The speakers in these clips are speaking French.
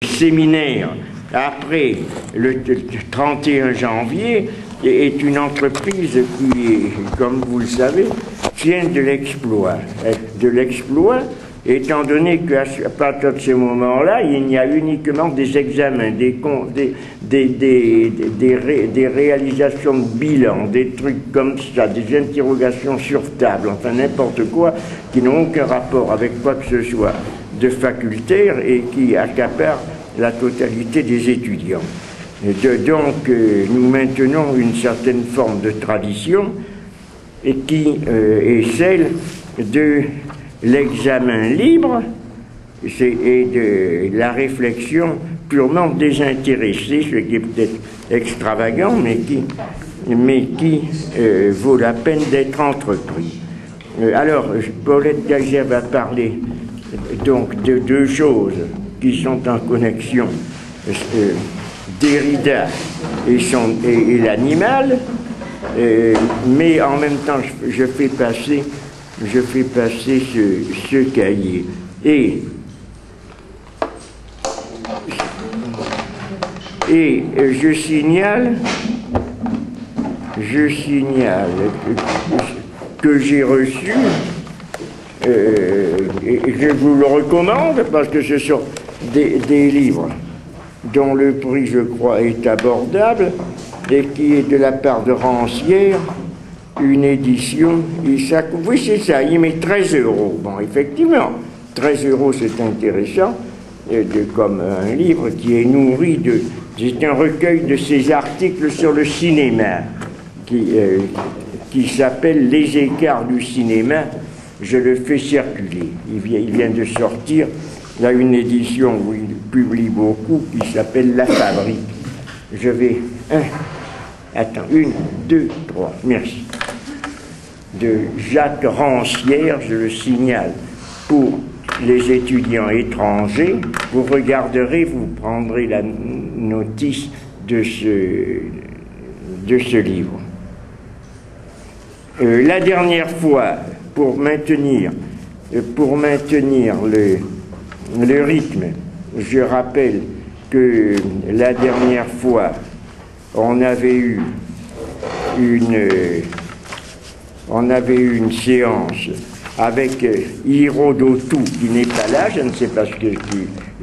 séminaire après le 31 janvier est une entreprise qui, comme vous le savez, tient de l'exploit. Étant donné qu'à partir de ce moment-là, il n'y a uniquement des examens, des réalisations de bilan, des trucs comme ça, des interrogations sur table, enfin n'importe quoi, qui n'ont aucun rapport avec quoi que ce soit de facultaire et qui accaparent la totalité des étudiants. Donc nous maintenons une certaine forme de tradition et qui est celle de l'examen libre et de la réflexion purement désintéressée, ce qui est peut-être extravagant, mais qui vaut la peine d'être entrepris. Alors, Paulette Gager va parler donc de deux choses qui sont en connexion, Derrida et l'animal, mais en même temps je fais passer ce cahier. Et je signale que j'ai reçu, et je vous le recommande parce que ce sont des livres dont le prix, je crois, est abordable et qui est de la part de Rancière, une édition, oui c'est ça, il met 13 €. Bon, effectivement, 13 € c'est intéressant, comme un livre qui est nourri de... C'est un recueil de ses articles sur le cinéma, qui s'appelle « Les écarts du cinéma ». Je le fais circuler. Il vient de sortir, il y a une édition où il publie beaucoup, qui s'appelle « La Fabrique ». Je vais... Attends, 1, 2, 3, merci. De Jacques Rancière, je le signale, pour les étudiants étrangers. Vous regarderez, vous prendrez la notice de ce livre. La dernière fois, pour maintenir le rythme, je rappelle que la dernière fois, on avait eu une séance avec Hirodotu, qui n'est pas là, je ne sais pas ce qu'il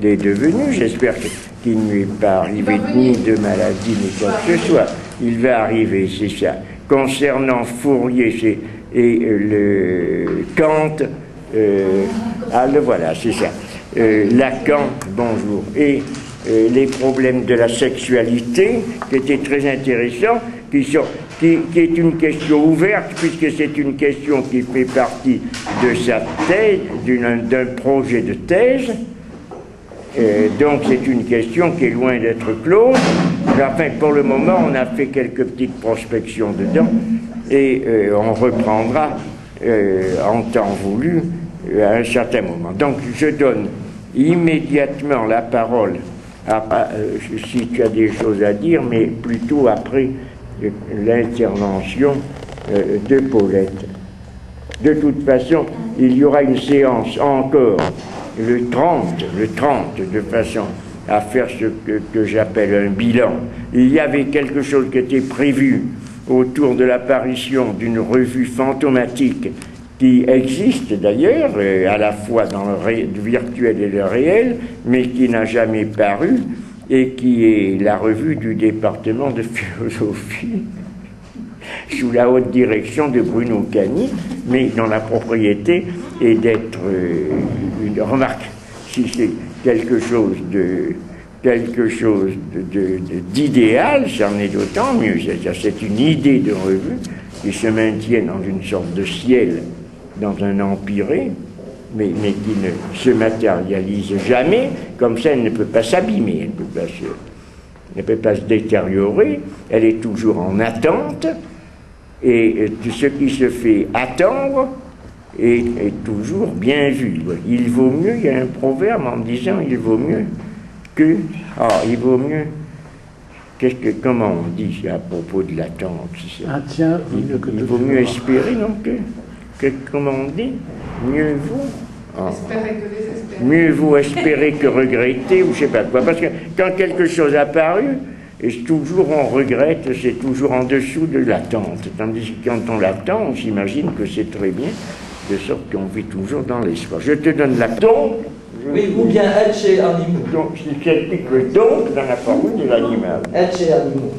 est devenu, j'espère qu'il ne lui est pas arrivé ni de maladie ni quoi que ce soit. Il va arriver, c'est ça. Concernant Fourier et le Kant, le voilà, c'est ça. Lacan, bonjour, et les problèmes de la sexualité, qui étaient très intéressants, qui est une question ouverte, puisque c'est une question qui fait partie de sa thèse, d'un projet de thèse. Donc c'est une question qui est loin d'être close. Enfin, pour le moment, on a fait quelques petites prospections dedans, et on reprendra en temps voulu à un certain moment. Donc je donne immédiatement la parole si tu as des choses à dire, mais plutôt après l'intervention de Paulette. De toute façon, il y aura une séance encore le 30, de façon à faire ce que j'appelle un bilan. Il y avait quelque chose qui était prévu autour de l'apparition d'une revue fantomatique qui existe d'ailleurs, à la fois dans le virtuel et le réel, mais qui n'a jamais paru, et qui est la revue du département de philosophie, sous la haute direction de Bruno Cagny, mais dont la propriété est d'être une remarque. Si c'est quelque chose d'idéal, ça en est d'autant mieux. C'est une idée de revue qui se maintient dans une sorte de ciel, dans un empyrée, mais qui ne se matérialise jamais. Comme ça, elle ne peut pas s'abîmer, elle ne peut pas se détériorer, elle est toujours en attente, et ce qui se fait attendre est toujours bien vu. Il vaut mieux, il y a un proverbe en disant, il vaut mieux que... il vaut mieux... comment on dit à propos de l'attente? Il vaut mieux espérer, non, comment on dit? Mieux vaut... Espérer que désespérer. mieux vaut espérer que regretter, ou je sais pas quoi. Parce que quand quelque chose a paru, et toujours on regrette, c'est toujours en dessous de l'attente. Tandis que quand on l'attend, on s'imagine que c'est très bien, de sorte qu'on vit toujours dans l'espoir. Je te donne la donc. Oui, ou bien ecce animo. Donc, c'est typique le donc dans la parole de l'animal. Ecce animo.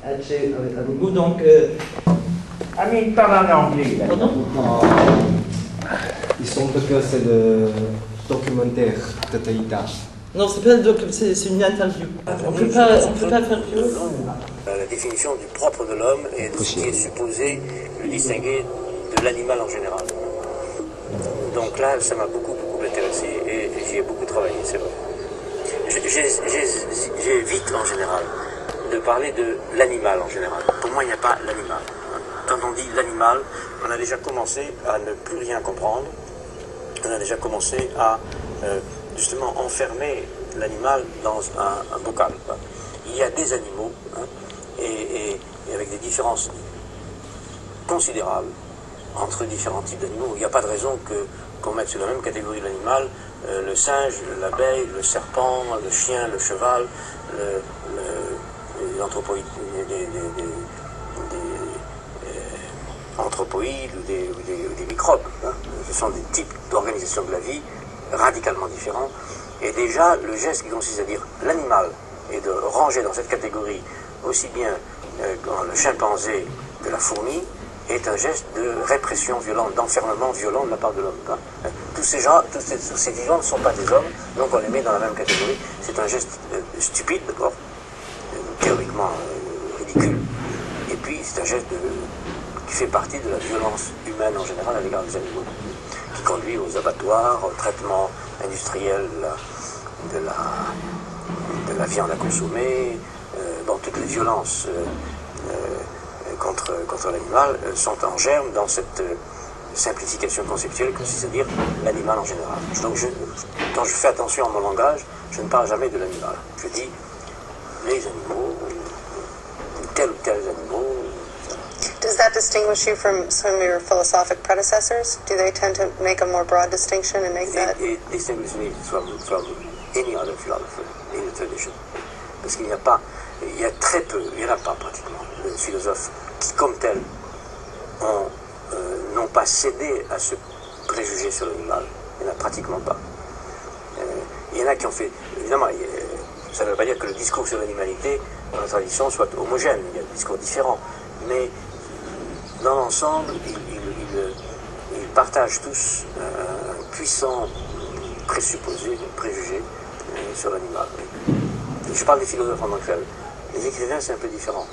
Ecce animo, donc. Ah, mais il parle en anglais, là. Pardon? Il semble que c'est le documentaire de Taïta. Non, c'est pas le doc, c'est une interview. On peut pas faire mieux. La définition du propre de l'homme et de ce qui est supposé le distinguer de l'animal en général. Donc là, ça m'a beaucoup intéressé et j'y ai beaucoup travaillé, c'est vrai. J'évite en général de parler de l'animal en général. Pour moi, il n'y a pas l'animal. Quand on dit l'animal, on a déjà commencé à ne plus rien comprendre. On a déjà commencé à justement enfermer l'animal dans un bocal. Il y a des animaux et avec des différences considérables entre différents types d'animaux. Il n'y a pas de raison qu'on mette sur la même catégorie de l'animal le singe, l'abeille, le serpent, le chien, le cheval, l'anthropoïde, anthropoïdes ou des microbes. Ce sont des types d'organisation de la vie radicalement différents. Et déjà, le geste qui consiste à dire l'animal et de ranger dans cette catégorie aussi bien le chimpanzé que la fourmi est un geste de répression violente, d'enfermement violent de la part de l'homme. Tous ces gens, tous ces vivants ne sont pas des hommes, donc on les met dans la même catégorie. C'est un geste stupide, d'abord, théoriquement ridicule, et puis c'est un geste qui fait partie de la violence humaine en général à l'égard des animaux, qui conduit aux abattoirs, au traitement industriel de la viande à consommer, dans toutes les violences contre l'animal sont en germe dans cette simplification conceptuelle qui consiste à dire l'animal en général. Donc quand je fais attention à mon langage, je ne parle jamais de l'animal. Je dis les animaux, ou tels animaux. Does that distinguish you from some of your philosophic predecessors? Do they tend to make a more broad distinction and make that? It distinguishes me from any other philosopher in the tradition. Parce qu'il n'y a pas, il y a très peu, il n'y en a pas pratiquement, de philosophes qui, comme tels, n'ont pas cédé à ce préjugé sur l'animal. Il n'y en a pratiquement pas. Il y en a qui ont fait, évidemment, ça ne veut pas dire que le discours sur l'animalité dans la tradition soit homogène, il y a des discours différents, mais dans l'ensemble, ils partagent tous un puissant présupposé, préjugé sur l'animal. Je parle des philosophes en tant que tels. Les écrivains, c'est un peu différent.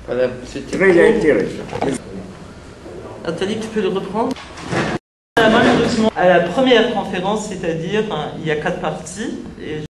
Voilà, Très intéressant. Nathalie, tu peux le reprendre? Malheureusement, à la première conférence, c'est-à-dire, il y a 4 parties. Et